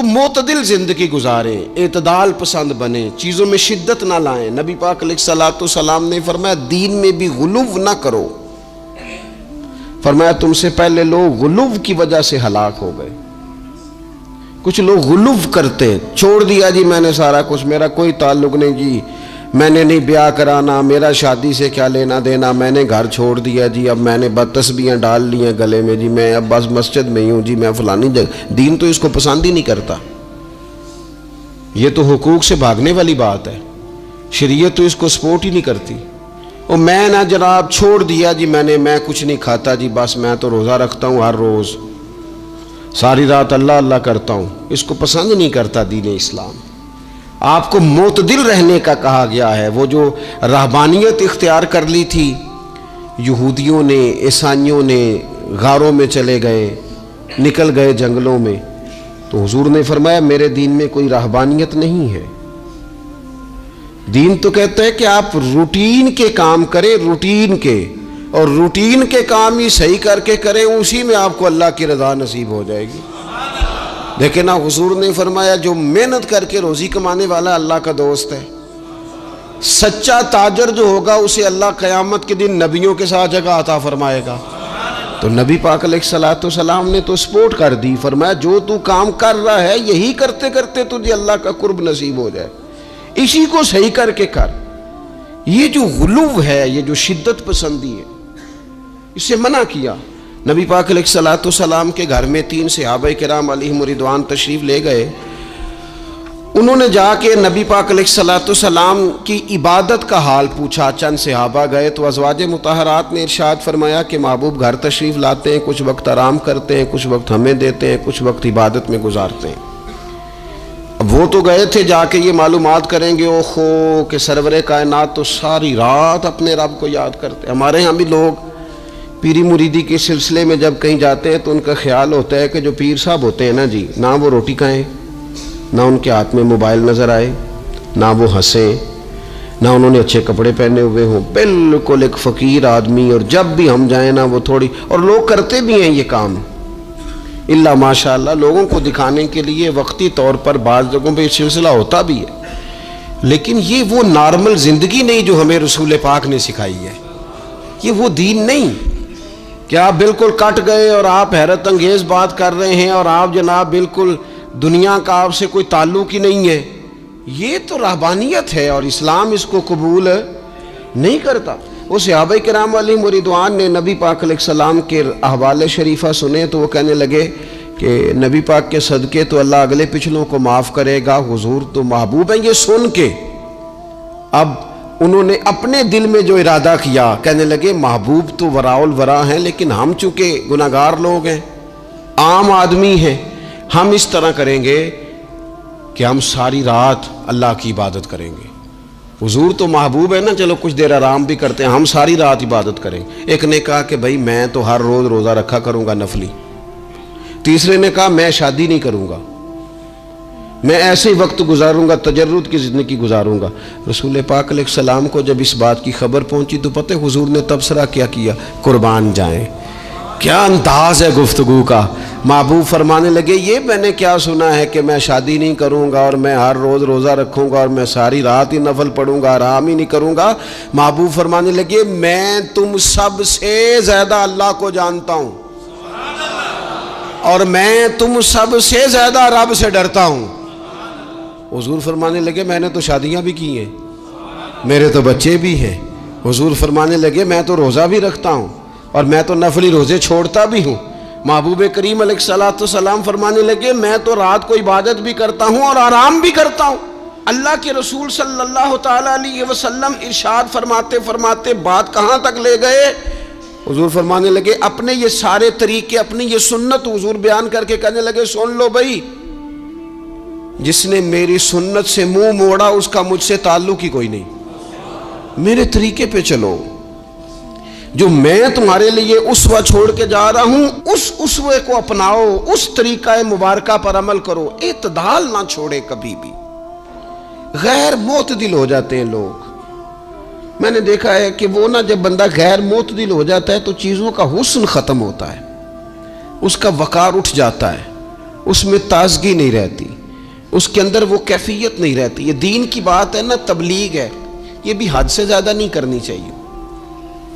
تو معتدل زندگی گزاریں، اعتدال پسند بنیں، چیزوں میں شدت نہ لائیں۔ نبی پاک علیہ الصلوۃ والسلام نے فرمایا دین میں بھی غلو نہ کرو، فرمایا تم سے پہلے لوگ غلو کی وجہ سے ہلاک ہو گئے۔ کچھ لوگ غلو کرتے، چھوڑ دیا جی میں نے سارا کچھ، میرا کوئی تعلق نہیں جی، میں نے نہیں بیاہ کرانا، میرا شادی سے کیا لینا دینا، میں نے گھر چھوڑ دیا جی، اب میں نے تسبیحاں ڈال لی ہیں گلے میں جی، میں اب بس مسجد میں ہی ہوں جی، میں فلانی جگہ۔ دین تو اس کو پسند ہی نہیں کرتا، یہ تو حقوق سے بھاگنے والی بات ہے، شریعت تو اس کو سپورٹ ہی نہیں کرتی۔ اور میں نہ جناب چھوڑ دیا جی میں کچھ نہیں کھاتا جی، بس میں تو روزہ رکھتا ہوں ہر روز، ساری رات اللہ اللہ کرتا ہوں، اس کو پسند نہیں کرتا دین اسلام۔ آپ کو معتدل رہنے کا کہا گیا ہے۔ وہ جو رہبانیت اختیار کر لی تھی یہودیوں نے، عیسائیوں نے، غاروں میں چلے گئے، نکل گئے جنگلوں میں، تو حضور نے فرمایا میرے دین میں کوئی رہبانیت نہیں ہے۔ دین تو کہتا ہے کہ آپ روٹین کے کام کریں، روٹین کے، اور روٹین کے کام ہی صحیح کر کے کریں، اسی میں آپ کو اللہ کی رضا نصیب ہو جائے گی۔ لیکن حضور نے فرمایا جو محنت کر کے روزی کمانے والا اللہ کا دوست ہے، سچا تاجر جو ہوگا اسے اللہ قیامت کے دن نبیوں کے ساتھ جگہ عطا فرمائے گا۔ تو نبی پاک علیہ الصلوۃ والسلام نے تو سپورٹ کر دی، فرمایا جو تو کام کر رہا ہے یہی کرتے کرتے تجھے اللہ کا قرب نصیب ہو جائے، اسی کو صحیح کر کے کر۔ یہ جو غلو ہے، یہ جو شدت پسندی ہے، اس سے منع کیا۔ نبی پاک علیہ الصلوۃ والسلام کے گھر میں 3 صحابہ کرام علیہم رضوان تشریف لے گئے۔ انہوں نے جا کے نبی پاک علیہ الصلوۃ والسلام کی عبادت کا حال پوچھا۔ چند صحابہ گئے تو ازواج مطہرات نے ارشاد فرمایا کہ محبوب گھر تشریف لاتے ہیں، کچھ وقت آرام کرتے ہیں، کچھ وقت ہمیں دیتے ہیں، کچھ وقت عبادت میں گزارتے ہیں۔ اب وہ تو گئے تھے جا کے یہ معلومات کریں گے اوہو کہ سرور کائنات تو ساری رات اپنے رب کو یاد کرتے۔ ہمارے ہاں بھی لوگ پیری مریدی کے سلسلے میں جب کہیں جاتے ہیں تو ان کا خیال ہوتا ہے کہ جو پیر صاحب ہوتے ہیں نا جی، نہ وہ روٹی کھائیں، نہ ان کے ہاتھ میں موبائل نظر آئے، نہ وہ ہنسیں، نہ انہوں نے اچھے کپڑے پہنے ہوئے ہوں، بالکل ایک فقیر آدمی، اور جب بھی ہم جائیں نا وہ تھوڑی، اور لوگ کرتے بھی ہیں یہ کام اللہ ماشاءاللہ، لوگوں کو دکھانے کے لیے وقتی طور پر بعض جگہوں پہ یہ سلسلہ ہوتا بھی ہے، لیکن یہ وہ نارمل زندگی نہیں جو ہمیں رسول پاک نے سکھائی ہے، یہ وہ دین نہیں کہ آپ بالکل کٹ گئے اور آپ حیرت انگیز بات کر رہے ہیں اور آپ جناب بالکل دنیا کا آپ سے کوئی تعلق ہی نہیں ہے۔ یہ تو رہبانیت ہے اور اسلام اس کو قبول نہیں کرتا۔ وہ صحابہ کرام علیہم رضوان نے نبی پاک علیہ السلام کے احوال شریفہ سنے تو وہ کہنے لگے کہ نبی پاک کے صدقے تو اللہ اگلے پچھلوں کو معاف کرے گا، حضور تو محبوب ہیں۔ یہ سن کے اب انہوں نے اپنے دل میں جو ارادہ کیا، کہنے لگے محبوب تو وراء الورا ہیں، لیکن ہم چونکہ گناہگار لوگ ہیں، عام آدمی ہیں، ہم اس طرح کریں گے کہ ہم ساری رات اللہ کی عبادت کریں گے۔ حضور تو محبوب ہے نا، چلو کچھ دیر آرام بھی کرتے ہیں، ہم ساری رات عبادت کریں گے۔ ایک نے کہا کہ بھائی میں تو ہر روز روزہ رکھا کروں گا نفلی۔ تیسرے نے کہا میں شادی نہیں کروں گا، میں ایسے ہی وقت گزاروں گا، تجرد کی زندگی گزاروں گا۔ رسول پاک علیہ السلام کو جب اس بات کی خبر پہنچی تو پتہ حضور نے تبصرہ کیا کیا؟ قربان جائیں، کیا انداز ہے گفتگو کا۔ محبوب فرمانے لگے یہ میں نے کیا سنا ہے کہ میں شادی نہیں کروں گا اور میں ہر روز روزہ رکھوں گا اور میں ساری رات ہی نفل پڑھوں گا، آرام ہی نہیں کروں گا۔ محبوب فرمانے لگے میں تم سب سے زیادہ اللہ کو جانتا ہوں اور میں تم سب سے زیادہ رب سے ڈرتا ہوں۔ حضور فرمانے لگے میں نے تو شادیاں بھی کی ہیں، میرے تو بچے بھی ہیں۔ حضور فرمانے لگے میں تو روزہ بھی رکھتا ہوں اور میں تو نفلی روزے چھوڑتا بھی ہوں۔ محبوب کریم علیہ الصلوۃ والسلام فرمانے لگے میں تو رات کو عبادت بھی کرتا ہوں اور آرام بھی کرتا ہوں۔ اللہ کے رسول صلی اللہ تعالیٰ علیہ وسلم ارشاد فرماتے فرماتے بات کہاں تک لے گئے؟ حضور فرمانے لگے اپنے یہ سارے طریقے، اپنی یہ سنت حضور بیان کر کے کہنے لگے سن لو بھائی، جس نے میری سنت سے منہ موڑا اس کا مجھ سے تعلق ہی کوئی نہیں، میرے طریقے پہ چلو، جو میں تمہارے لیے اسوہ چھوڑ کے جا رہا ہوں اس اسوے کو اپناؤ، اس طریقہ مبارکہ پر عمل کرو، اعتدال نہ چھوڑے کبھی بھی۔ غیر معتدل ہو جاتے ہیں لوگ، میں نے دیکھا ہے کہ وہ جب بندہ غیر معتدل ہو جاتا ہے تو چیزوں کا حسن ختم ہوتا ہے، اس کا وقار اٹھ جاتا ہے، اس میں تازگی نہیں رہتی۔ اس کے اندر وہ کیفیت نہیں رہتی. یہ دین کی بات ہے نا، تبلیغ ہے، یہ بھی حد سے زیادہ نہیں کرنی چاہیے.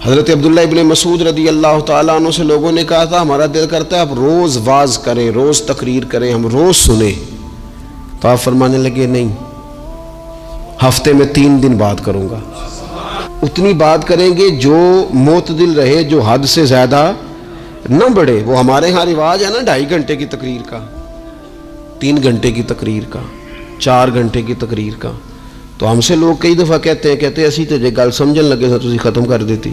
حضرت عبداللہ ابن مسعود رضی اللہ تعالیٰ عنہ سے لوگوں نے کہا تھا ہمارا دل کرتا ہے آپ روز واز کریں، روز تقریر کریں، ہم روز سنیں. تو آپ فرمانے لگے نہیں، ہفتے میں 3 دن بات کروں گا. اتنی بات کریں گے جو معتدل رہے، جو حد سے زیادہ نہ بڑھے. وہ ہمارے ہاں رواج ہے نا 2.5 گھنٹے کی تقریر کا، 3 گھنٹے کی تقریر کا، 4 گھنٹے کی تقریر کا. تو ہم سے لوگ کئی دفعہ کہتے ہیں اسی تے گل سمجھن لگے تو تسی ختم کر دیتی.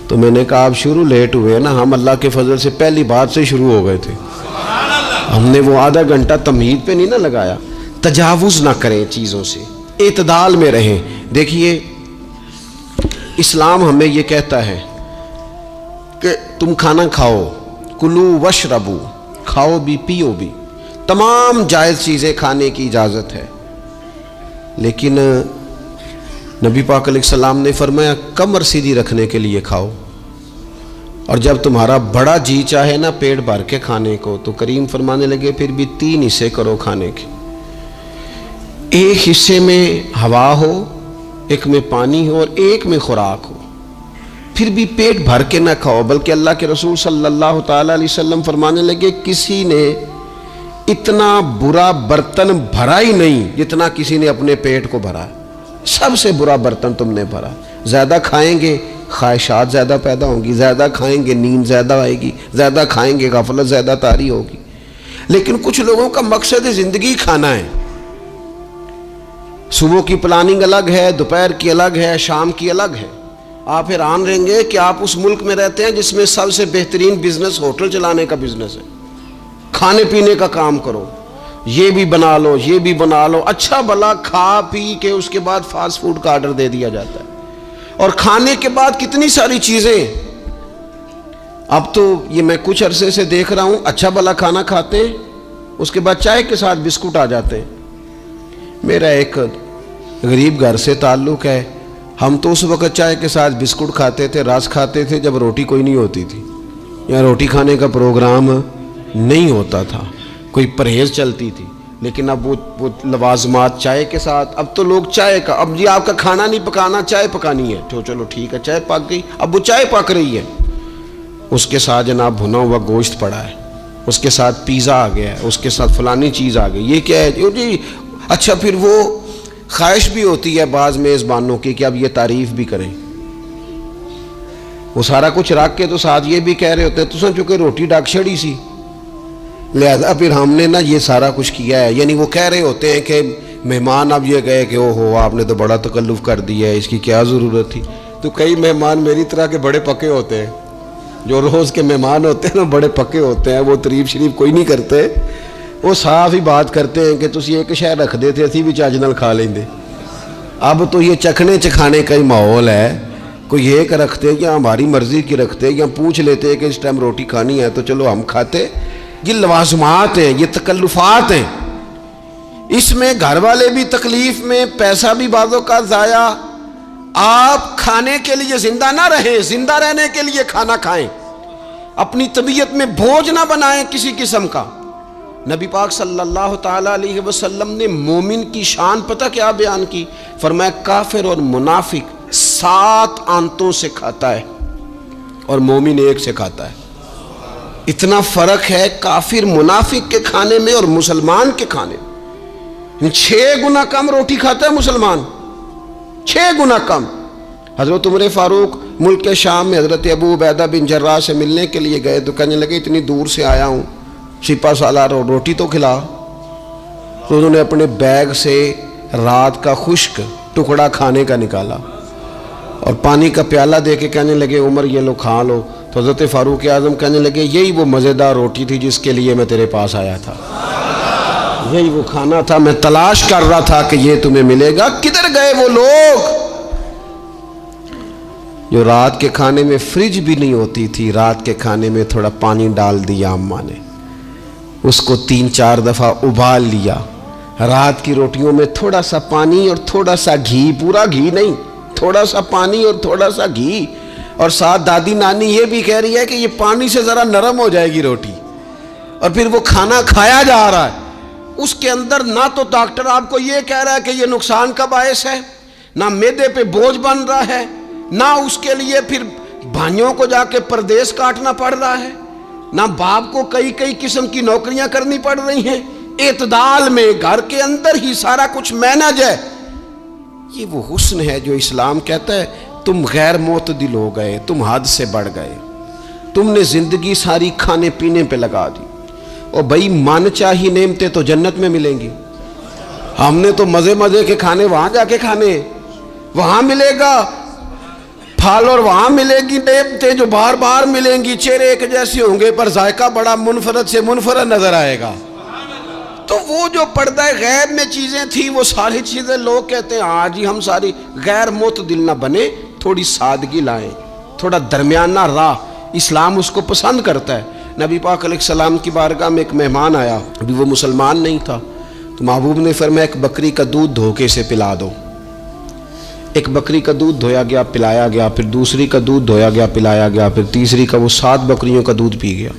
تو میں نے کہا آپ شروع لیٹ ہوئے نا، ہم اللہ کے فضل سے پہلی بات سے شروع ہو گئے تھے. ہم نے وہ آدھا گھنٹہ تمہید پہ نہیں نہ لگایا. تجاوز نہ کریں چیزوں سے، اعتدال میں رہیں. دیکھیے اسلام ہمیں یہ کہتا ہے کہ تم کھانا کھاؤ، کلو وشربو، کھاؤ بھی پیو بھی، تمام جائز چیزیں کھانے کی اجازت ہے. لیکن نبی پاک علیہ السلام نے فرمایا کمر سیدھی رکھنے کے لیے کھاؤ. اور جب تمہارا بڑا جی چاہے نا پیٹ بھر کے کھانے کو، تو کریم فرمانے لگے پھر بھی 3 حصے کرو کھانے کے. ایک حصے میں ہوا ہو، ایک میں پانی ہو، اور ایک میں خوراک ہو. پھر بھی پیٹ بھر کے نہ کھاؤ. بلکہ اللہ کے رسول صلی اللہ تعالیٰ علیہ وسلم فرمانے لگے کسی نے اتنا برا برتن بھرا ہی نہیں جتنا کسی نے اپنے پیٹ کو بھرا. سب سے برا برتن تم نے بھرا. زیادہ کھائیں گے خواہشات زیادہ پیدا ہوں گی، زیادہ کھائیں گے نیند زیادہ آئے گی، زیادہ کھائیں گے غفلت زیادہ طاری ہوگی. لیکن کچھ لوگوں کا مقصد زندگی کھانا ہے. صبح کی پلاننگ الگ ہے، دوپہر کی الگ ہے، شام کی الگ ہے. آپ حیران رہیں گے کہ آپ اس ملک میں رہتے ہیں جس میں سب سے بہترین بزنس ہوٹل چلانے کا بزنس ہے. کھانے پینے کا کام کرو، یہ بھی بنا لو، یہ بھی بنا لو. اچھا بھلا کھا پی کے اس کے بعد فاسٹ فوڈ کا آرڈر دے دیا جاتا ہے. اور کھانے کے بعد کتنی ساری چیزیں. اب تو یہ میں کچھ عرصے سے دیکھ رہا ہوں، اچھا بھلا کھانا کھاتے ہیں، اس کے بعد چائے کے ساتھ بسکٹ آ جاتے ہیں. میرا ایک غریب گھر سے تعلق ہے. ہم تو اس وقت چائے کے ساتھ بسکٹ کھاتے تھے، رس کھاتے تھے جب روٹی کوئی نہیں ہوتی تھی، یا روٹی کھانے کا پروگرام نہیں ہوتا تھا، کوئی پرہیز چلتی تھی. لیکن اب وہ لوازمات چائے کے ساتھ. اب تو لوگ چائے کا، اب جی آپ کا کھانا نہیں پکانا، چائے پکانی ہے تو چلو ٹھیک ہے چائے پک گئی. اب وہ چائے پک رہی ہے، اس کے ساتھ جناب بھنا ہوا گوشت پڑا ہے، اس کے ساتھ پیزا آ گیا ہے، اس کے ساتھ فلانی چیز آ گئی. یہ کیا ہے جی؟ اچھا پھر وہ خواہش بھی ہوتی ہے بعض میزبانوں کی کہ اب یہ تعریف بھی کریں. وہ سارا کچھ رکھ کے تو ساتھ یہ بھی کہہ رہے ہوتے ہیں تو چونکہ روٹی ڈاک چھڑی سی، لہذا پھر ہم نے نا یہ سارا کچھ کیا ہے. یعنی وہ کہہ رہے ہوتے ہیں کہ مہمان اب یہ کہے کہ او ہو آپ نے تو بڑا تکلف کر دیا ہے، اس کی کیا ضرورت تھی. تو کئی مہمان میری طرح کے بڑے پکے ہوتے ہیں، جو روز کے مہمان ہوتے ہیں نا بڑے پکے ہوتے ہیں، وہ تعریف شریف کوئی نہیں کرتے. وہ صاف ہی بات کرتے ہیں کہ تسی ایک شے رکھ دے تھے اسی بھی چاج نال کھا لیں دے. اب تو یہ چکھنے چکھانے کا ہی ماحول ہے. کوئی ایک رکھتے یا ہماری مرضی کی رکھتے یا پوچھ لیتے کہ اس ٹائم روٹی کھانی ہے تو چلو ہم کھاتے. یہ لوازمات ہیں، یہ تکلفات ہیں. اس میں گھر والے بھی تکلیف میں، پیسہ بھی بعضوں کا ضائع. آپ کھانے کے لیے زندہ نہ رہیں، زندہ رہنے کے لیے کھانا کھائیں. اپنی طبیعت میں بوجھ نہ بنائیں کسی قسم کا. نبی پاک صلی اللہ تعالیٰ علیہ وسلم نے مومن کی شان پتہ کیا بیان کی؟ فرمایا کافر اور منافق 7 آنتوں سے کھاتا ہے اور مومن 1 سے کھاتا ہے. اتنا فرق ہے کافر منافق کے کھانے میں اور مسلمان کے کھانے میں. 6 گنا کم روٹی کھاتا ہے مسلمان، 6 گنا کم. حضرت عمر فاروق ملک کے شام میں حضرت ابو عبیدہ بن جراح سے ملنے کے لیے گئے تو کہنے لگے اتنی دور سے آیا ہوں، سپہ سالار روٹی تو کھلا. تو انہوں نے اپنے بیگ سے رات کا خشک ٹکڑا کھانے کا نکالا اور پانی کا پیالہ دے کے کہنے لگے عمر یہ لو کھا لو. تو حضرت فاروق اعظم کہنے لگے یہی وہ مزیدار روٹی تھی جس کے لیے میں تیرے پاس آیا تھا، یہی وہ کھانا تھا میں تلاش کر رہا تھا کہ یہ تمہیں ملے گا. کدھر گئے وہ لوگ جو رات کے کھانے میں فریج بھی نہیں ہوتی تھی، رات کے کھانے میں تھوڑا پانی ڈال دیا اماں نے، اس کو 3-4 دفعہ ابال لیا. رات کی روٹیوں میں تھوڑا سا پانی اور تھوڑا سا گھی، پورا گھی نہیں، تھوڑا سا پانی اور تھوڑا سا گھی. اور ساتھ دادی نانی یہ بھی کہہ رہی ہے کہ یہ پانی سے ذرا نرم ہو جائے گی روٹی. اور پھر وہ کھانا کھایا جا رہا ہے. اس کے اندر نہ تو ڈاکٹر آپ کو یہ کہہ رہا ہے کہ یہ نقصان کا باعث ہے، نہ معدے پہ بوجھ بن رہا ہے، نہ اس کے لیے پھر بھائیوں کو جا کے پردیس کاٹنا پڑ رہا ہے، نہ باپ کو کئی کئی قسم کی نوکریاں کرنی پڑ رہی ہیں، اعتدال میں گھر کے اندر ہی سارا کچھ مینج ہے۔ یہ وہ حسن ہے جو اسلام کہتا ہے تم غیر معتدل ہو گئے، تم حد سے بڑھ گئے، تم نے زندگی ساری کھانے پینے پہ لگا دی۔ اور بھائی من چاہی نعمتیں تو جنت میں ملیں گی، ہم نے تو مزے مزے کے کھانے وہاں جا کے کھانے، وہاں ملے گا پھل اور وہاں ملے گی نعمتیں جو بار بار ملیں گی، چہرے ایک جیسے ہوں گے پر ذائقہ بڑا منفرد سے منفرد نظر آئے گا۔ تو وہ جو پردہ غیب میں چیزیں تھیں وہ ساری چیزیں لوگ کہتے ہیں ہاں جی ہم ساری غیر معتدل نہ بنے، تھوڑی سادگی لائیں، تھوڑا درمیانہ راہ، اسلام اس کو پسند کرتا ہے۔ نبی پاک علیہ السلام کی بارگاہ میں ایک مہمان آیا، ابھی وہ مسلمان نہیں تھا، تو محبوب نے فرمایا ایک بکری کا دودھ دھو کے اسے پلا دو۔ ایک بکری کا دودھ دھویا گیا، پلایا گیا، پھر دوسری کا دودھ دھویا گیا، پلایا گیا، پھر تیسری کا، وہ 7 بکریوں کا دودھ پی گیا۔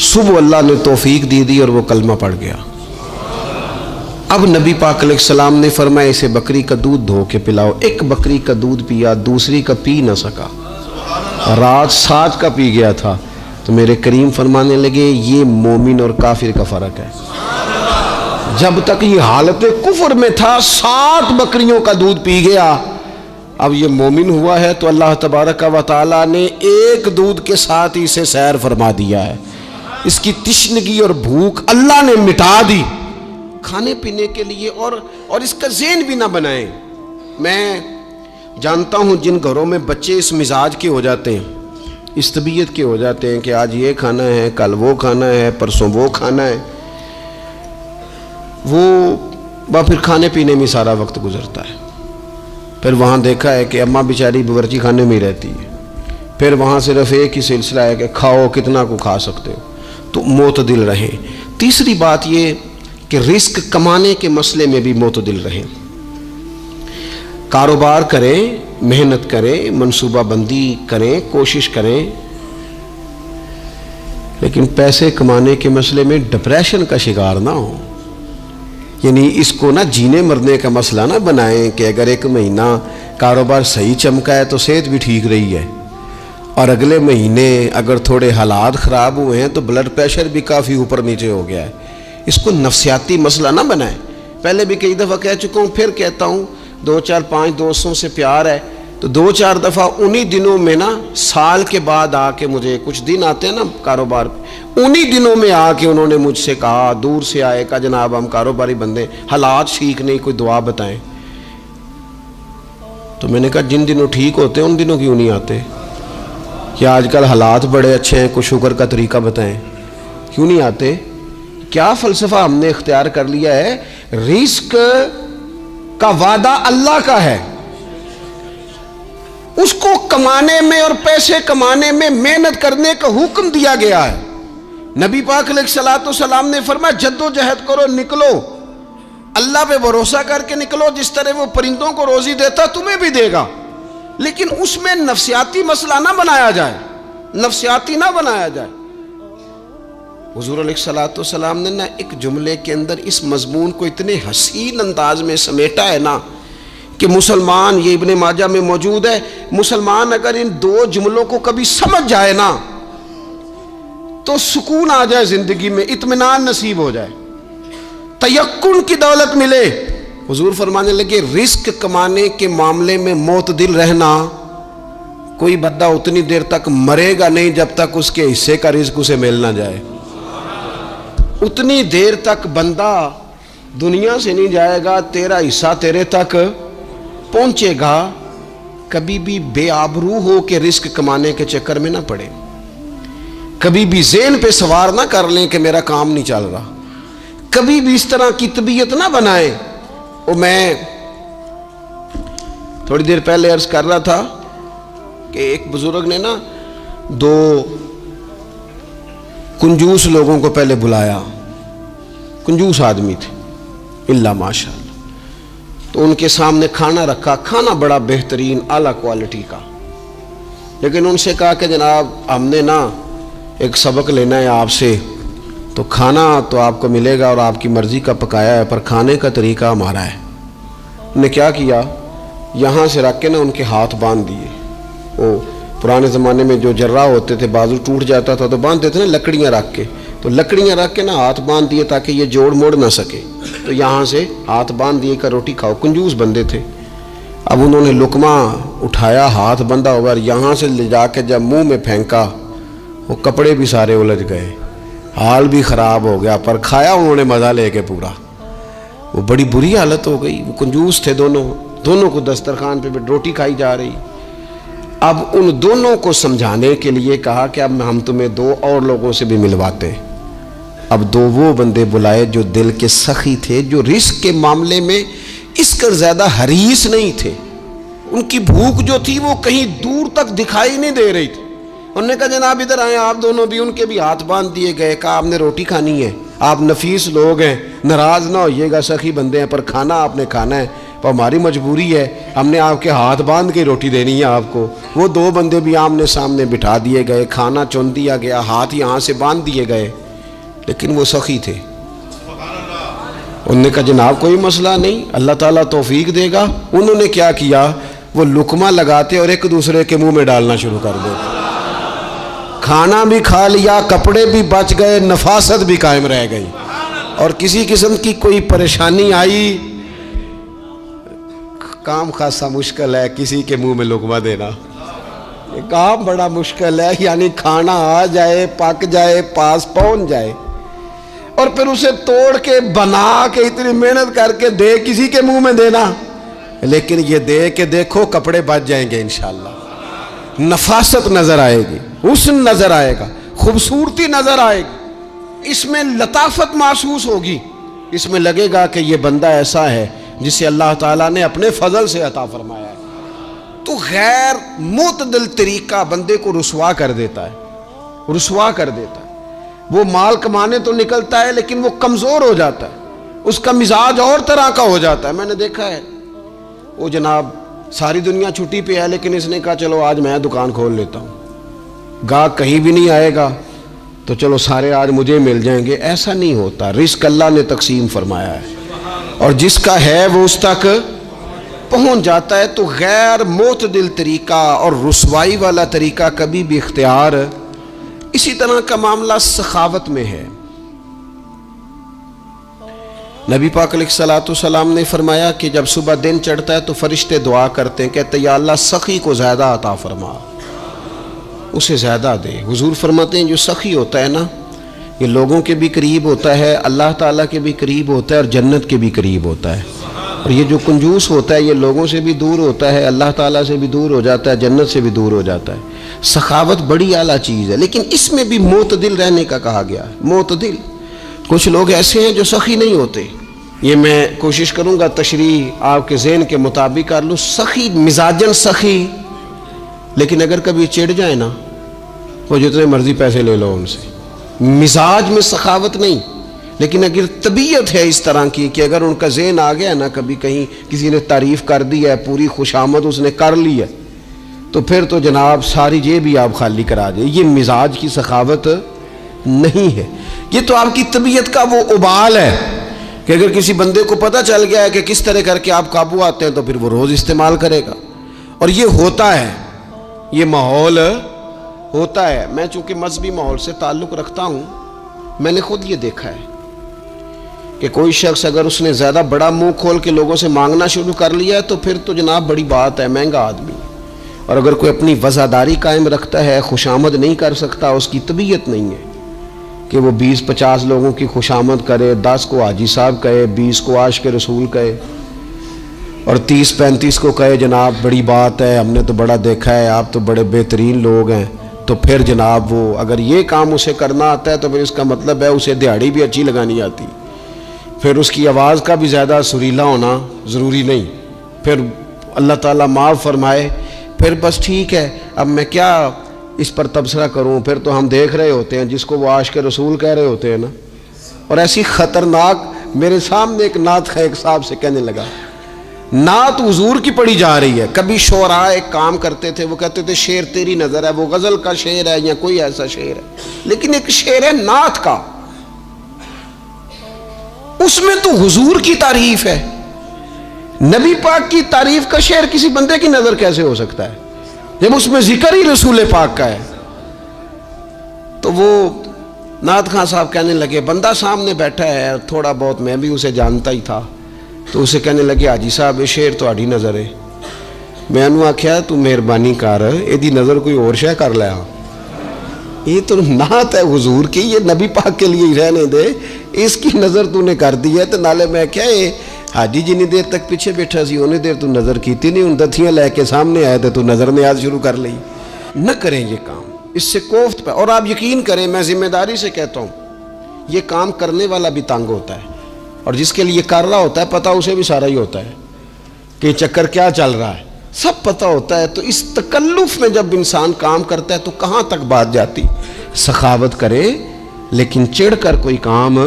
صبح اللہ نے توفیق دی اور وہ کلمہ پڑھ گیا۔ اب نبی پاک علیہ السلام نے فرمایا اسے بکری کا دودھ دھو کے پلاؤ۔ ایک بکری کا دودھ پیا، دوسری کا پی نہ سکا، رات 7 کا پی گیا تھا۔ تو میرے کریم فرمانے لگے یہ مومن اور کافر کا فرق ہے۔ جب تک یہ حالت کفر میں تھا 7 بکریوں کا دودھ پی گیا، اب یہ مومن ہوا ہے تو اللہ تبارک و تعالی نے ایک دودھ کے ساتھ ہی اسے سیر فرما دیا ہے۔ اس کی تشنگی اور بھوک اللہ نے مٹا دی کھانے پینے کے لیے، اور اس کا ذہن بھی نہ بنائیں۔ میں جانتا ہوں جن گھروں میں بچے اس مزاج کے ہو جاتے ہیں، اس طبیعت کے ہو جاتے ہیں کہ آج یہ کھانا ہے، کل وہ کھانا ہے، پرسوں وہ کھانا ہے، وہ پھر کھانے پینے میں سارا وقت گزرتا ہے۔ پھر وہاں دیکھا ہے کہ اماں بیچاری باورچی خانے میں ہی رہتی ہے، پھر وہاں صرف ایک ہی سلسلہ ہے کہ کھاؤ کتنا کو کھا سکتے ہو۔ تو معتدل رہیں۔ تیسری بات یہ کہ رزق کمانے کے مسئلے میں بھی معتدل رہیں، کاروبار کریں، محنت کریں، منصوبہ بندی کریں، کوشش کریں، لیکن پیسے کمانے کے مسئلے میں ڈپریشن کا شکار نہ ہو۔ یعنی اس کو نہ جینے مرنے کا مسئلہ نہ بنائیں کہ اگر ایک مہینہ کاروبار صحیح چمکا ہے تو صحت بھی ٹھیک رہی ہے، اور اگلے مہینے اگر تھوڑے حالات خراب ہوئے ہیں تو بلڈ پریشر بھی کافی اوپر نیچے ہو گیا ہے۔ اس کو نفسیاتی مسئلہ نہ بنائیں۔ پہلے بھی کئی دفعہ کہہ چکا ہوں، پھر کہتا ہوں، 2 4 5 دوستوں سے پیار ہے تو 2 4 دفعہ انہی دنوں میں نا، سال کے بعد آ کے مجھے کچھ دن آتے ہیں نا کاروبار پہ، انہی دنوں میں آ کے انہوں نے مجھ سے کہا، دور سے آئے، کہا جناب ہم کاروباری بندے، حالات ٹھیک نہیں، کوئی دعا بتائیں۔ تو میں نے کہا جن دنوں ٹھیک ہوتے ہیں ان دنوں کیوں نہیں آتے؟ کہ آج کل حالات بڑے اچھے ہیں، کچھ شکر کا طریقہ بتائیں، کیوں نہیں آتے؟ کیا فلسفہ ہم نے اختیار کر لیا ہے؟ رزق کا وعدہ اللہ کا ہے، اس کو کمانے میں اور پیسے کمانے میں محنت کرنے کا حکم دیا گیا ہے۔ نبی پاک علیہ الصلوۃ والسلام نے فرمایا جد و جہد کرو، نکلو، اللہ پہ بھروسہ کر کے نکلو، جس طرح وہ پرندوں کو روزی دیتا تمہیں بھی دے گا، لیکن اس میں نفسیاتی مسئلہ نہ بنایا جائے، نفسیاتی نہ بنایا جائے۔ حضور علیہ الصلوۃ والسلام نے ایک جملے کے اندر اس مضمون کو اتنے حسین انداز میں سمیٹا ہے نا کہ مسلمان، یہ ابن ماجہ میں موجود ہے، مسلمان اگر ان 2 جملوں کو کبھی سمجھ جائے نا تو سکون آ جائے زندگی میں، اطمینان نصیب ہو جائے، تیقن کی دولت ملے۔ حضور فرمانے لگے رزق کمانے کے معاملے میں معتدل رہنا، کوئی بندہ اتنی دیر تک مرے گا نہیں جب تک اس کے حصے کا رزق اسے مل نہ جائے۔ اتنی دیر تک بندہ دنیا سے نہیں جائے گا، تیرا حصہ تیرے تک پہنچے گا۔ کبھی بھی بے آبرو ہو کے رزق کمانے کے چکر میں نہ پڑے، کبھی بھی ذہن پہ سوار نہ کر لیں کہ میرا کام نہیں چل رہا، کبھی بھی اس طرح کی طبیعت نہ بنائیں۔ میں تھوڑی دیر پہلے عرض کر رہا تھا کہ ایک بزرگ نے نا 2 کنجوس لوگوں کو پہلے بلایا، کنجوس آدمی تھے اللہ ماشاءاللہ، تو ان کے سامنے کھانا رکھا، کھانا بڑا بہترین اعلیٰ کوالٹی کا، لیکن ان سے کہا کہ جناب ہم نے نا ایک سبق لینا ہے آپ سے، تو کھانا تو آپ کو ملے گا اور آپ کی مرضی کا پکایا ہے، پر کھانے کا طریقہ ہمارا ہے۔ انہوں نے کیا کیا، یہاں سے رکھ کے نا ان کے ہاتھ باندھ دیے۔ وہ پرانے زمانے میں جو جراح ہوتے تھے، بازو ٹوٹ جاتا تھا تو باندھتے تھے نا لکڑیاں رکھ کے، تو لکڑیاں رکھ کے نا ہاتھ باندھ دیے تاکہ یہ جوڑ موڑ نہ سکے۔ تو یہاں سے ہاتھ باندھ دیے کہ روٹی کھاؤ۔ کنجوس بندے تھے۔ اب انہوں نے لقمہ اٹھایا، ہاتھ بندھا ہوا، اور یہاں سے لے جا کے جب منہ میں پھینکا، وہ کپڑے بھی سارے الجھ گئے، حال بھی خراب ہو گیا، پر کھایا انہوں نے مزہ لے کے پورا۔ وہ بڑی بری حالت ہو گئی۔ وہ کنجوس تھے دونوں کو دسترخوان پہ روٹی کھائی جا رہی۔ اب ان دونوں کو سمجھانے کے لیے کہا کہ اب ہم تمہیں دو اور لوگوں سے بھی ملواتے ہیں۔ اب دو وہ بندے بلائے جو دل کے سخی تھے، جو رزق کے معاملے میں اس کا زیادہ حریص نہیں تھے۔ ان کی بھوک جو تھی وہ کہیں دور تک دکھائی نہیں دے رہی تھی۔ انہوں نے کہا جناب ادھر آئیں، آپ دونوں بھی۔ ان کے بھی ہاتھ باندھ دیے گئے۔ کہا آپ نے روٹی کھانی ہے، آپ نفیس لوگ ہیں، ناراض نہ ہوئیے گا، سخی بندے ہیں، پر کھانا آپ نے کھانا ہے، پر ہماری مجبوری ہے، ہم نے آپ کے ہاتھ باندھ کے روٹی دینی ہے آپ کو۔ وہ دو بندے بھی آمنے سامنے بٹھا دیے گئے، کھانا چن دیا گیا، ہاتھ یہاں سے باندھ دیے گئے، لیکن وہ سخی تھے۔ انہوں نے کہا جناب کوئی مسئلہ نہیں، اللہ تعالیٰ توفیق دے گا۔ انہوں نے کیا کیا، وہ لقمہ لگاتے اور ایک دوسرے کے منہ میں ڈالنا شروع کر دیتے۔ کھانا بھی کھا لیا، کپڑے بھی بچ گئے، نفاست بھی قائم رہ گئی، اور کسی قسم کی کوئی پریشانی آئی، کام خاصا مشکل ہے کسی کے منہ میں لقمہ دینا، یہ کام بڑا مشکل ہے، یعنی کھانا آ جائے، پک جائے، پاس پہنچ جائے، اور پھر اسے توڑ کے بنا کے اتنی محنت کر کے دے کسی کے منہ میں دینا۔ لیکن یہ دے کے دیکھو کپڑے بچ جائیں گے انشاءاللہ، نفاست نظر آئے گی، حسن نظر آئے گا، خوبصورتی نظر آئے گی، اس میں لطافت محسوس ہوگی، اس میں لگے گا کہ یہ بندہ ایسا ہے جسے اللہ تعالیٰ نے اپنے فضل سے عطا فرمایا ہے۔ تو غیر معتدل طریقہ بندے کو رسوا کر دیتا ہے، رسوا کر دیتا ہے۔ وہ مال کمانے تو نکلتا ہے لیکن وہ کمزور ہو جاتا ہے، اس کا مزاج اور طرح کا ہو جاتا ہے۔ میں نے دیکھا ہے، وہ جناب ساری دنیا چھٹی پہ ہے لیکن اس نے کہا چلو آج میں دکان کھول لیتا ہوں، گاہک کہیں بھی نہیں آئے گا تو چلو سارے آج مجھے مل جائیں گے۔ ایسا نہیں ہوتا، رزق اللہ نے تقسیم فرمایا ہے، اور جس کا ہے وہ اس تک پہنچ جاتا ہے۔ تو غیر معتدل طریقہ اور رسوائی والا طریقہ کبھی بھی اختیار۔ اسی طرح کا معاملہ سخاوت میں ہے۔ نبی پاک علیہ الصلوۃ والسلام نے فرمایا کہ جب صبح دن چڑھتا ہے تو فرشتے دعا کرتے ہیں، کہتے ہیں یا اللہ سخی کو زیادہ عطا فرما، اسے زیادہ دے۔ حضور فرماتے ہیں جو سخی ہوتا ہے نا، یہ لوگوں کے بھی قریب ہوتا ہے، اللہ تعالیٰ کے بھی قریب ہوتا ہے، اور جنت کے بھی قریب ہوتا ہے۔ اور یہ جو کنجوس ہوتا ہے یہ لوگوں سے بھی دور ہوتا ہے، اللہ تعالیٰ سے بھی دور ہو جاتا ہے، جنت سے بھی دور ہو جاتا ہے۔ سخاوت بڑی اعلیٰ چیز ہے، لیکن اس میں بھی معتدل رہنے کا کہا گیا ہے۔ معتدل، کچھ لوگ ایسے ہیں جو سخی نہیں ہوتے، یہ میں کوشش کروں گا تشریح آپ کے ذہن کے مطابق کر لوں۔ سخی مزاجن سخی، لیکن اگر کبھی چڑ جائے نا، وہ جتنے مرضی پیسے لے لو ان سے، مزاج میں سخاوت نہیں، لیکن اگر طبیعت ہے اس طرح کی کہ اگر ان کا ذہن آ گیا نا، کبھی کہیں کسی نے تعریف کر دی ہے، پوری خوشامد اس نے کر لی ہے، تو پھر تو جناب ساری جیب بھی آپ خالی کرا دیں۔ یہ مزاج کی سخاوت نہیں ہے، یہ تو آپ کی طبیعت کا وہ ابال ہے کہ اگر کسی بندے کو پتہ چل گیا ہے کہ کس طرح کر کے آپ قابو آتے ہیں تو پھر وہ روز استعمال کرے گا، اور یہ ہوتا ہے، یہ ماحول ہوتا ہے۔ میں چونکہ مذہبی ماحول سے تعلق رکھتا ہوں، میں نے خود یہ دیکھا ہے کہ کوئی شخص اگر اس نے زیادہ بڑا منہ کھول کے لوگوں سے مانگنا شروع کر لیا ہے تو پھر تو جناب بڑی بات ہے، مہنگا آدمی۔ اور اگر کوئی اپنی وفاداری قائم رکھتا ہے، خوشامد نہیں کر سکتا، اس کی طبیعت نہیں ہے کہ وہ 20-50 لوگوں کی خوشامد کرے، 10 کو حاجی صاحب کہے، 20 کو عاشق رسول کہے، اور 30-35 کو کہے جناب بڑی بات ہے، ہم نے تو بڑا دیکھا ہے، آپ تو بڑے بہترین لوگ ہیں۔ تو پھر جناب وہ اگر یہ کام اسے کرنا آتا ہے تو پھر اس کا مطلب ہے اسے دہاڑی بھی اچھی لگانی آتی، پھر اس کی آواز کا بھی زیادہ سریلا ہونا ضروری نہیں، پھر اللہ تعالیٰ معاف فرمائے، پھر بس ٹھیک ہے، اب میں کیا اس پر تبصرہ کروں، پھر تو ہم دیکھ رہے ہوتے ہیں جس کو وہ عاشق رسول کہہ رہے ہوتے ہیں نا۔ اور ایسی خطرناک، میرے سامنے ایک نعت خواہ ایک صاحب سے کہنے لگا، نعت حضور کی پڑھی جا رہی ہے۔ کبھی شعراء ایک کام کرتے تھے، وہ کہتے تھے شعر تیری نظر ہے، وہ غزل کا شعر ہے یا کوئی ایسا شعر ہے، لیکن ایک شعر ہے نعت کا، اس میں تو حضور کی تعریف ہے. نبی پاک کی تعریف کا شعر کسی بندے کی نظر کیسے ہو سکتا ہے جب اس میں ذکر ہی رسول پاک کا ہے؟ تو وہ نعت خان صاحب کہنے لگے، بندہ سامنے بیٹھا ہے تھوڑا بہت میں بھی اسے جانتا ہی تھا، تو اسے کہنے لگے حاجی صاحب یہ شعر تو آڑی نظر ہے. میں نے آخیا تو مہربانی کر یہ نظر کوئی اور شے کر لیا، یہ تو نعت ہے حضور کی، یہ نبی پاک کے لیے ہی رہنے دے، اس کی نظر تو نے کر دی ہے. تو نالے میں کیا یہ حاجی جنی دیر تک پیچھے بیٹھا سی انہیں دیر تو نظر کیتی نہیں، ان دتھیاں لے کے سامنے آئے تھے تو نظر نیاز شروع کر لی. نہ کریں یہ کام، اس سے کوفت پہ. اور آپ یقین کریں، میں ذمہ داری سے کہتا ہوں، یہ کام کرنے والا بھی تنگ ہوتا ہے، اور جس کے لیے کر رہا ہوتا ہے پتہ اسے بھی سارا ہی ہوتا ہے کہ چکر کیا چل رہا ہے، سب پتہ ہوتا ہے. تو اس تکلف میں جب انسان کام کرتا ہے تو کہاں تک بات جاتی. سخاوت کرے لیکن چڑھ کر کوئی کام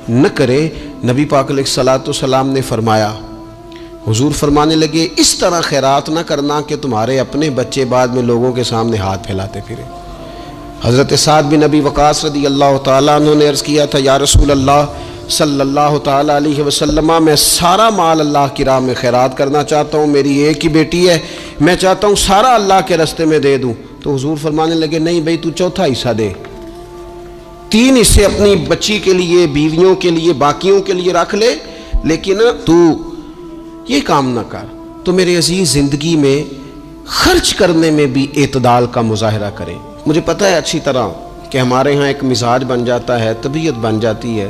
نہ کرے. نبی پاک علیہ الصلوۃ والسلام نے فرمایا، حضور فرمانے لگے اس طرح خیرات نہ کرنا کہ تمہارے اپنے بچے بعد میں لوگوں کے سامنے ہاتھ پھیلاتے پھرے. حضرت سعد بن ابی وقاص رضی اللہ تعالیٰ عنہ نے عرض کیا تھا، یا رسول اللہ صلی اللہ تعالیٰ علیہ وسلم، میں سارا مال اللہ کی راہ میں خیرات کرنا چاہتا ہوں، میری ایک ہی بیٹی ہے، میں چاہتا ہوں سارا اللہ کے راستے میں دے دوں. تو حضور فرمانے لگے نہیں بھائی تو چوتھا حصہ دے، 3 حصے اپنی بچی کے لیے، بیویوں کے لیے، باقیوں کے لیے رکھ لے، لیکن تو یہ کام نہ کر. تو میرے عزیز زندگی میں خرچ کرنے میں بھی اعتدال کا مظاہرہ کریں. مجھے پتہ ہے اچھی طرح کہ ہمارے ہاں ایک مزاج بن جاتا ہے، طبیعت بن جاتی ہے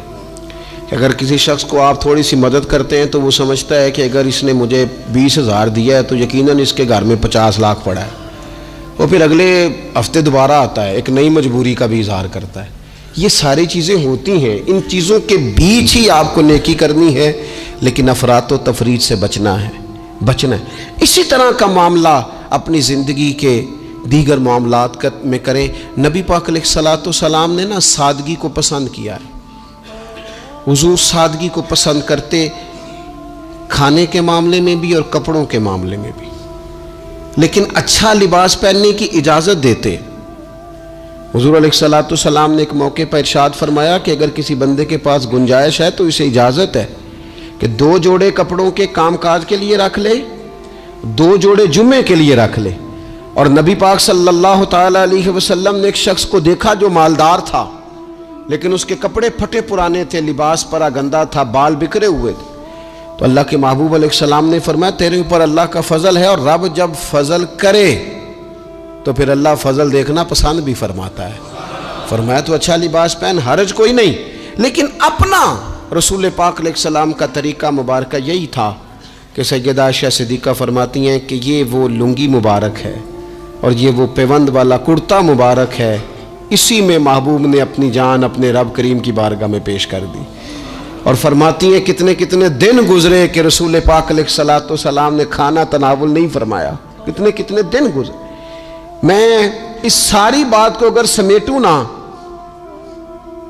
کہ اگر کسی شخص کو آپ تھوڑی سی مدد کرتے ہیں تو وہ سمجھتا ہے کہ اگر اس نے مجھے 20,000 دیا ہے تو یقیناً اس کے گھر میں 50 لاکھ پڑا ہے. وہ پھر اگلے ہفتے دوبارہ آتا ہے، ایک نئی مجبوری کا بھی اظہار کرتا ہے. یہ ساری چیزیں ہوتی ہیں، ان چیزوں کے بیچ ہی آپ کو نیکی کرنی ہے، لیکن افراط و تفریط سے بچنا ہے. اسی طرح کا معاملہ اپنی زندگی کے دیگر معاملات میں کریں. نبی پاک علیہ الصلوۃ والسلام نے سادگی کو پسند کیا ہے. حضور سادگی کو پسند کرتے، کھانے کے معاملے میں بھی اور کپڑوں کے معاملے میں بھی، لیکن اچھا لباس پہننے کی اجازت دیتے. حضور علیہ الصلوۃ والسلام نے ایک موقع پر ارشاد فرمایا کہ اگر کسی بندے کے پاس گنجائش ہے تو اسے اجازت ہے کہ 2 جوڑے کپڑوں کے کام کاج کے لیے رکھ لے، 2 جوڑے جمعے کے لیے رکھ لے. اور نبی پاک صلی اللہ تعالیٰ علیہ وسلم نے ایک شخص کو دیکھا جو مالدار تھا لیکن اس کے کپڑے پھٹے پرانے تھے، لباس پرا گندا تھا، بال بکھرے ہوئے تھے. تو اللہ کے محبوب علیہ السلام نے فرمایا تیرے اوپر اللہ کا فضل ہے، اور رب جب فضل کرے تو پھر اللہ فضل دیکھنا پسند بھی فرماتا ہے. فرمایا تو اچھا لباس پہن، حرج کوئی نہیں. لیکن اپنا رسول پاک علیہ السلام کا طریقہ مبارکہ یہی تھا کہ سیدہ عائشہ صدیقہ فرماتی ہیں کہ یہ وہ لنگی مبارک ہے اور یہ وہ پیوند والا کرتا مبارک ہے، اسی میں محبوب نے اپنی جان اپنے رب کریم کی بارگاہ میں پیش کر دی. اور فرماتی ہیں کتنے کتنے دن گزرے کہ رسول پاک علیہ الصلوۃ والسلام نے کھانا تناول نہیں فرمایا، کتنے کتنے دن گزرے. میں اس ساری بات کو اگر سمیٹوں نا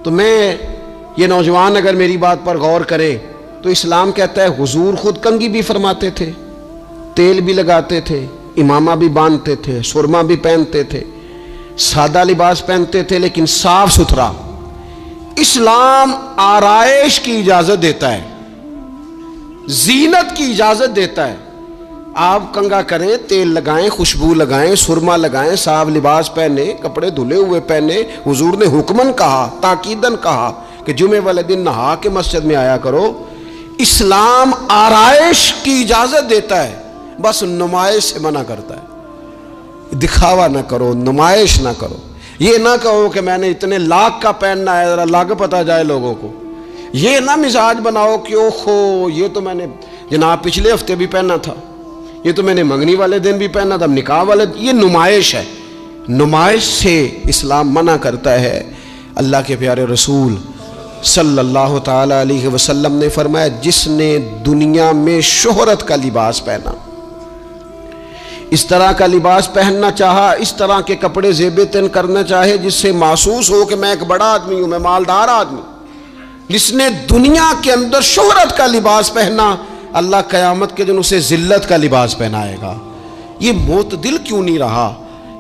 تو میں یہ نوجوان اگر میری بات پر غور کرے تو اسلام کہتا ہے حضور خود کنگھی بھی فرماتے تھے، تیل بھی لگاتے تھے، امامہ بھی باندھتے تھے، سرما بھی پہنتے تھے، سادہ لباس پہنتے تھے لیکن صاف ستھرا. اسلام آرائش کی اجازت دیتا ہے، زینت کی اجازت دیتا ہے. آپ کنگھا کریں، تیل لگائیں، خوشبو لگائیں، سرما لگائیں، صاف لباس پہنے، کپڑے دھلے ہوئے پہنے. حضور نے حکمن کہا، تاکیدن کہا کہ جمعے والے دن نہا کے مسجد میں آیا کرو. اسلام آرائش کی اجازت دیتا ہے، بس نمائش سے منع کرتا ہے. دکھاوا نہ کرو، نمائش نہ کرو. یہ نہ کہو کہ میں نے اتنے لاکھ کا پہننا ہے، ذرا لاکھ پتہ جائے لوگوں کو. یہ نہ مزاج بناؤ کہ اوہو یہ تو میں نے جناب پچھلے ہفتے بھی پہنا تھا، یہ تو میں نے منگنی والے دن بھی پہنا تھا، نکاح والے. یہ نمائش ہے، نمائش سے اسلام منع کرتا ہے. اللہ کے پیارے رسول صلی اللہ تعالیٰ علیہ وسلم نے فرمایا جس نے دنیا میں شہرت کا لباس پہنا، اس طرح کا لباس پہننا چاہا، اس طرح کے کپڑے زیب تن کرنا چاہے جس سے محسوس ہو کہ میں ایک بڑا آدمی ہوں، میں مالدار آدمی، جس نے دنیا کے اندر شہرت کا لباس پہنا، اللہ قیامت کے دن اسے ذلت کا لباس پہنائے گا. یہ معتدل کیوں نہیں رہا؟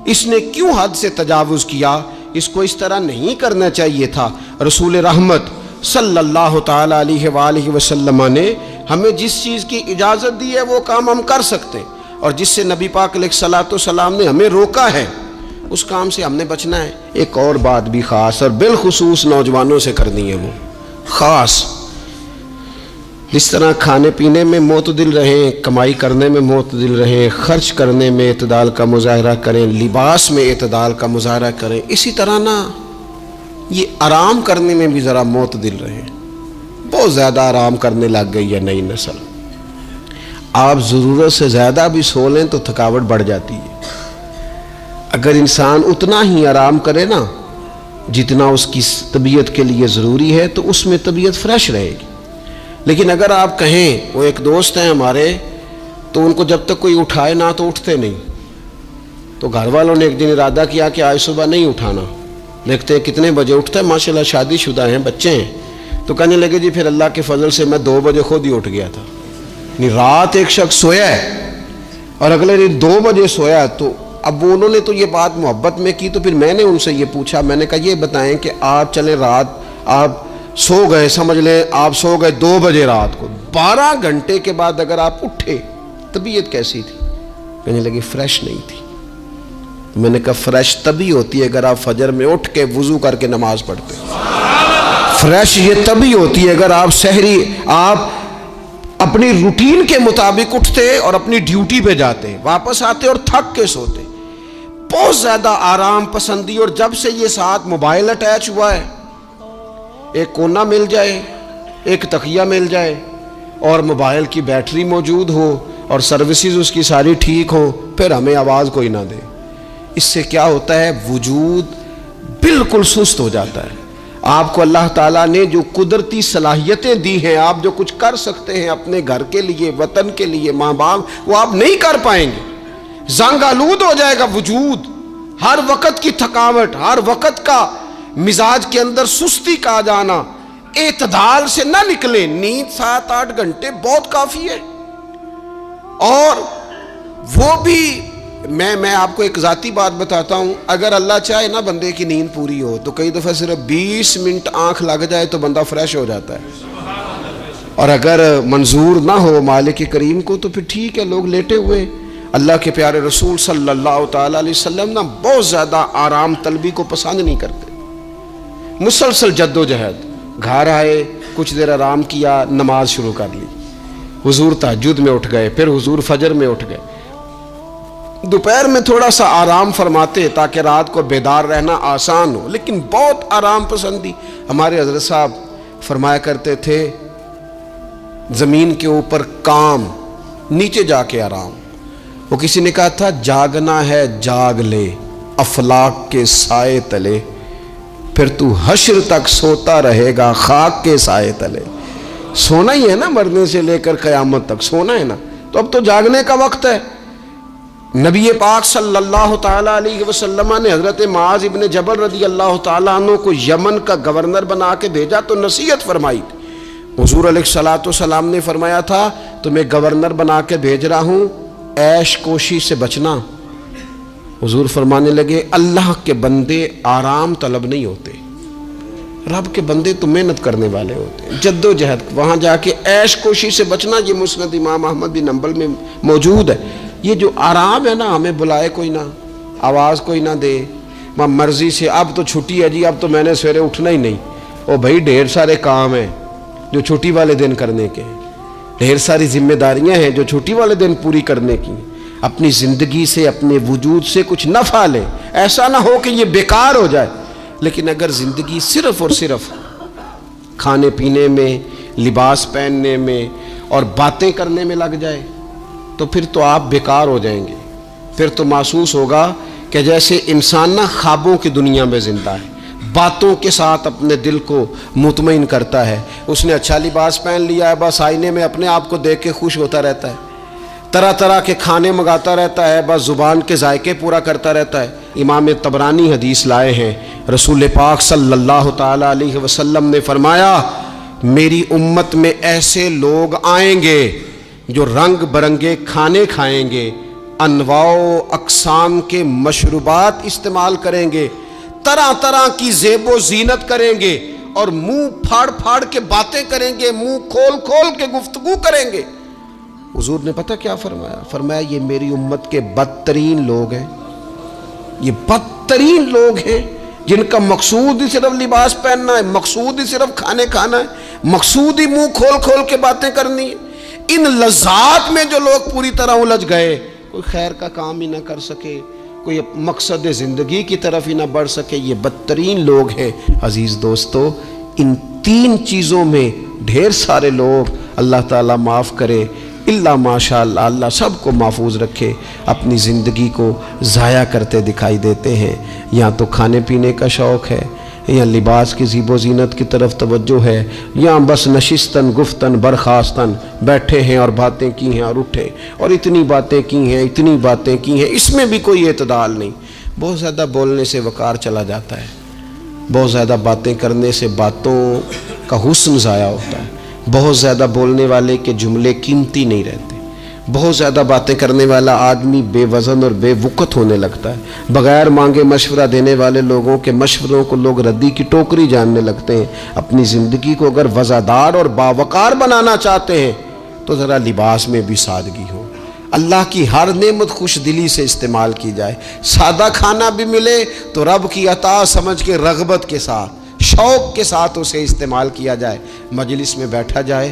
اس نے کیوں حد سے تجاوز کیا؟ اس کو اس طرح نہیں کرنا چاہیے تھا. رسول رحمت صلی اللہ تعالیٰ علیہ وآلہ وسلم نے ہمیں جس چیز کی اجازت دی ہے وہ کام ہم کر سکتے ہیں، اور جس سے نبی پاک علیہ الصلوۃ والسلام نے ہمیں روکا ہے اس کام سے ہم نے بچنا ہے۔ ایک اور بات بھی خاص اور بالخصوص نوجوانوں سے کرنی ہے، وہ خاص جس طرح کھانے پینے میں معتدل رہیں، کمائی کرنے میں معتدل رہیں، خرچ کرنے میں اعتدال کا مظاہرہ کریں، لباس میں اعتدال کا مظاہرہ کریں، اسی طرح نا یہ آرام کرنے میں بھی ذرا معتدل رہیں۔ بہت زیادہ آرام کرنے لگ گئی ہے نئی نسل، آپ ضرورت سے زیادہ بھی سو لیں تو تھکاوٹ بڑھ جاتی ہے۔ اگر انسان اتنا ہی آرام کرے نا جتنا اس کی طبیعت کے لیے ضروری ہے تو اس میں طبیعت فریش رہے گی۔ لیکن اگر آپ کہیں، وہ ایک دوست ہیں ہمارے، تو ان کو جب تک کوئی اٹھائے نہ تو اٹھتے نہیں، تو گھر والوں نے ایک دن ارادہ کیا کہ آج صبح نہیں اٹھانا، دیکھتے ہیں کتنے بجے اٹھتا ہے، ماشاءاللہ شادی شدہ ہیں، بچے ہیں، تو کہنے لگے جی پھر اللہ کے فضل سے میں 2 بجے خود ہی اٹھ گیا تھا۔ یعنی رات ایک شخص سویا ہے اور اگلے دن 2 بجے سویا، تو اب انہوں نے تو یہ بات محبت میں کی، تو پھر میں نے ان سے یہ پوچھا، میں نے کہا یہ بتائیں کہ آپ چلے رات آپ سو گئے، سمجھ لیں آپ سو گئے 2 بجے رات کو، 12 گھنٹے کے بعد اگر آپ اٹھے طبیعت کیسی تھی؟ کہنے لگے فریش نہیں تھی۔ میں نے کہا فریش تبھی ہوتی ہے اگر آپ فجر میں اٹھ کے وضو کر کے نماز پڑھتے، فریش یہ تبھی ہوتی ہے اگر آپ سحری آپ اپنی روٹین کے مطابق اٹھتے اور اپنی ڈیوٹی پہ جاتے، واپس آتے اور تھک کے سوتے۔ بہت زیادہ آرام پسندی، اور جب سے یہ ساتھ موبائل اٹیچ ہوا ہے، ایک کونا مل جائے، ایک تکیہ مل جائے اور موبائل کی بیٹری موجود ہو اور سروسز اس کی ساری ٹھیک ہوں، پھر ہمیں آواز کوئی نہ دے۔ اس سے کیا ہوتا ہے؟ وجود بالکل سست ہو جاتا ہے۔ آپ کو اللہ تعالیٰ نے جو قدرتی صلاحیتیں دی ہیں، آپ جو کچھ کر سکتے ہیں اپنے گھر کے لیے، وطن کے لیے، ماں باپ، وہ آپ نہیں کر پائیں گے۔ زنگ آلود ہو جائے گا وجود، ہر وقت کی تھکاوٹ، ہر وقت کا مزاج کے اندر سستی کا آ جانا، اعتدال سے نہ نکلے۔ نیند 7-8 گھنٹے بہت کافی ہے، اور وہ بھی میں آپ کو ایک ذاتی بات بتاتا ہوں، اگر اللہ چاہے نا بندے کی نیند پوری ہو تو کئی دفعہ صرف 20 منٹ آنکھ لگ جائے تو بندہ فریش ہو جاتا ہے، اور اگر منظور نہ ہو مالک کریم کو تو پھر ٹھیک ہے، لوگ لیٹے ہوئے۔ اللہ کے پیارے رسول صلی اللہ تعالیٰ علیہ وسلم نا بہت زیادہ آرام طلبی کو پسند نہیں کرتے، مسلسل جد و جہد۔ گھر آئے، کچھ دیر آرام کیا، نماز شروع کر لی، حضور تہجد میں اٹھ گئے، پھر حضور فجر میں اٹھ گئے، دوپہر میں تھوڑا سا آرام فرماتے تاکہ رات کو بیدار رہنا آسان ہو، لیکن بہت آرام پسندی۔ ہمارے حضرت صاحب فرمایا کرتے تھے زمین کے اوپر کام، نیچے جا کے آرام۔ وہ کسی نے کہا تھا جاگنا ہے جاگ لے افلاک کے سائے تلے، پھر تو حشر تک سوتا رہے گا خاک کے سائے تلے۔ سونا ہی ہے نا، مرنے سے لے کر قیامت تک سونا ہے نا، تو اب تو جاگنے کا وقت ہے۔ نبی پاک صلی اللہ تعالیٰ علیہ وسلم نے حضرت معاذ ابن جبل رضی اللہ تعالیٰ عنہ کو یمن کا گورنر بنا کے بھیجا تو نصیحت فرمائی تھی۔ حضور علیہ الصلوۃ والسلام نے فرمایا تھا تمہیں گورنر بنا کے بھیج رہا ہوں، عیش کوشی سے بچنا۔ حضور فرمانے لگے اللہ کے بندے آرام طلب نہیں ہوتے، رب کے بندے تو محنت کرنے والے ہوتے ہیں، جد و جہد۔ وہاں جا کے عیش کوشی سے بچنا، یہ مسند امام احمد بن حنبل میں موجود ہے۔ یہ جو آرام ہے نا، ہمیں بلائے کوئی نہ، آواز کوئی نہ دے، مرضی سے اب تو چھٹی ہے جی، اب تو میں نے سویرے اٹھنا ہی نہیں۔ او بھائی ڈھیر سارے کام ہیں جو چھٹی والے دن کرنے کے ہیں، ڈھیر ساری ذمہ داریاں ہیں جو چھٹی والے دن پوری کرنے کی ہیں۔ اپنی زندگی سے، اپنے وجود سے کچھ نفع لیں، ایسا نہ ہو کہ یہ بیکار ہو جائے۔ لیکن اگر زندگی صرف اور صرف کھانے پینے میں، لباس پہننے میں اور باتیں کرنے میں لگ جائے تو پھر تو آپ بیکار ہو جائیں گے۔ پھر تو محسوس ہوگا کہ جیسے انسان نہ خوابوں کی دنیا میں زندہ ہے، باتوں کے ساتھ اپنے دل کو مطمئن کرتا ہے۔ اس نے اچھا لباس پہن لیا ہے، بس آئینے میں اپنے آپ کو دیکھ کے خوش ہوتا رہتا ہے، طرح طرح کے کھانے منگاتا رہتا ہے، بس زبان کے ذائقے پورا کرتا رہتا ہے۔ امام طبرانی حدیث لائے ہیں، رسول پاک صلی اللہ تعالیٰ علیہ وسلم نے فرمایا میری امت میں ایسے لوگ آئیں گے جو رنگ برنگے کھانے کھائیں گے، انواع و اقسام کے مشروبات استعمال کریں گے، طرح طرح کی زیب و زینت کریں گے، اور منہ پھاڑ پھاڑ کے باتیں کریں گے، منہ کھول کھول کے گفتگو کریں گے، حضور نے پتہ کیا فرمایا؟ فرمایا یہ میری امت کے بدترین لوگ ہیں، یہ بدترین لوگ ہیں جن کا مقصود ہی صرف لباس پہننا ہے، مقصود ہی صرف کھانے کھانا ہے، مقصود ہی منہ کھول کھول کے باتیں کرنی ہے۔ ان لذات میں جو لوگ پوری طرح الجھ گئے، کوئی خیر کا کام ہی نہ کر سکے، کوئی مقصد زندگی کی طرف ہی نہ بڑھ سکے، یہ بدترین لوگ ہیں۔ عزیز دوستو، ان تین چیزوں میں ڈھیر سارے لوگ، اللہ تعالیٰ معاف کرے اللہ ماشاءاللہ، اللہ سب کو محفوظ رکھے، اپنی زندگی کو ضائع کرتے دکھائی دیتے ہیں۔ یا تو کھانے پینے کا شوق ہے، یا لباس کی زیب و زینت کی طرف توجہ ہے، یا بس نشستن گفتن برخاستن بیٹھے ہیں اور باتیں کی ہیں اور اٹھے اور اتنی باتیں کی ہیں، اتنی باتیں کی ہیں، اس میں بھی کوئی اعتدال نہیں۔ بہت زیادہ بولنے سے وقار چلا جاتا ہے، بہت زیادہ باتیں کرنے سے باتوں کا حسن ضائع ہوتا ہے، بہت زیادہ بولنے والے کے جملے قیمتی نہیں رہتے، بہت زیادہ باتیں کرنے والا آدمی بے وزن اور بے وقت ہونے لگتا ہے، بغیر مانگے مشورہ دینے والے لوگوں کے مشوروں کو لوگ ردی کی ٹوکری جاننے لگتے ہیں۔ اپنی زندگی کو اگر وزادار اور باوقار بنانا چاہتے ہیں تو ذرا لباس میں بھی سادگی ہو، اللہ کی ہر نعمت خوش دلی سے استعمال کی جائے، سادہ کھانا بھی ملے تو رب کی عطا سمجھ کے رغبت کے ساتھ شوق کے ساتھ اسے استعمال کیا جائے، مجلس میں بیٹھا جائے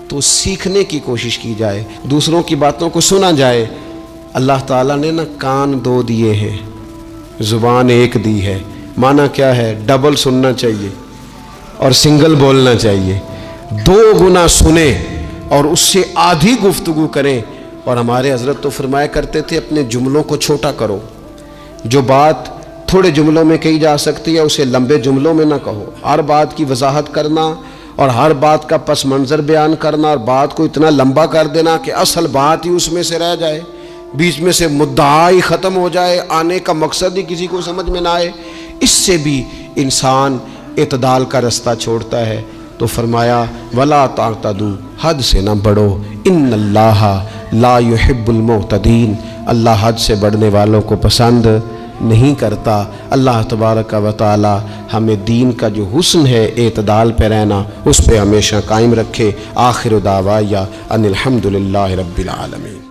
تو سیکھنے کی کوشش کی جائے، دوسروں کی باتوں کو سنا جائے۔ اللہ تعالیٰ نے کان دو دیے ہیں، زبان ایک دی ہے، معنی کیا ہے؟ ڈبل سننا چاہیے اور سنگل بولنا چاہیے، دو گنا سنیں اور اس سے آدھی گفتگو کریں۔ اور ہمارے حضرت تو فرمایا کرتے تھے اپنے جملوں کو چھوٹا کرو، جو بات تھوڑے جملوں میں کہی جا سکتی ہے اسے لمبے جملوں میں نہ کہو، ہر بات کی وضاحت کرنا اور ہر بات کا پس منظر بیان کرنا اور بات کو اتنا لمبا کر دینا کہ اصل بات ہی اس میں سے رہ جائے، بیچ میں سے مدعا ہی ختم ہو جائے، آنے کا مقصد ہی کسی کو سمجھ میں نہ آئے، اس سے بھی انسان اعتدال کا رستہ چھوڑتا ہے۔ تو فرمایا وَلَا تَعْتَدُوا، حد سے نہ بڑھو، ان اللہ لا يحب المعتدین، اللہ حد سے بڑھنے والوں کو پسند نہیں کرتا۔ اللہ تبارک و تعالی ہمیں دین کا جو حسن ہے اعتدال پہ رہنا اس پہ ہمیشہ قائم رکھے۔ آخر دعوایا ان الحمدللہ رب العالمین۔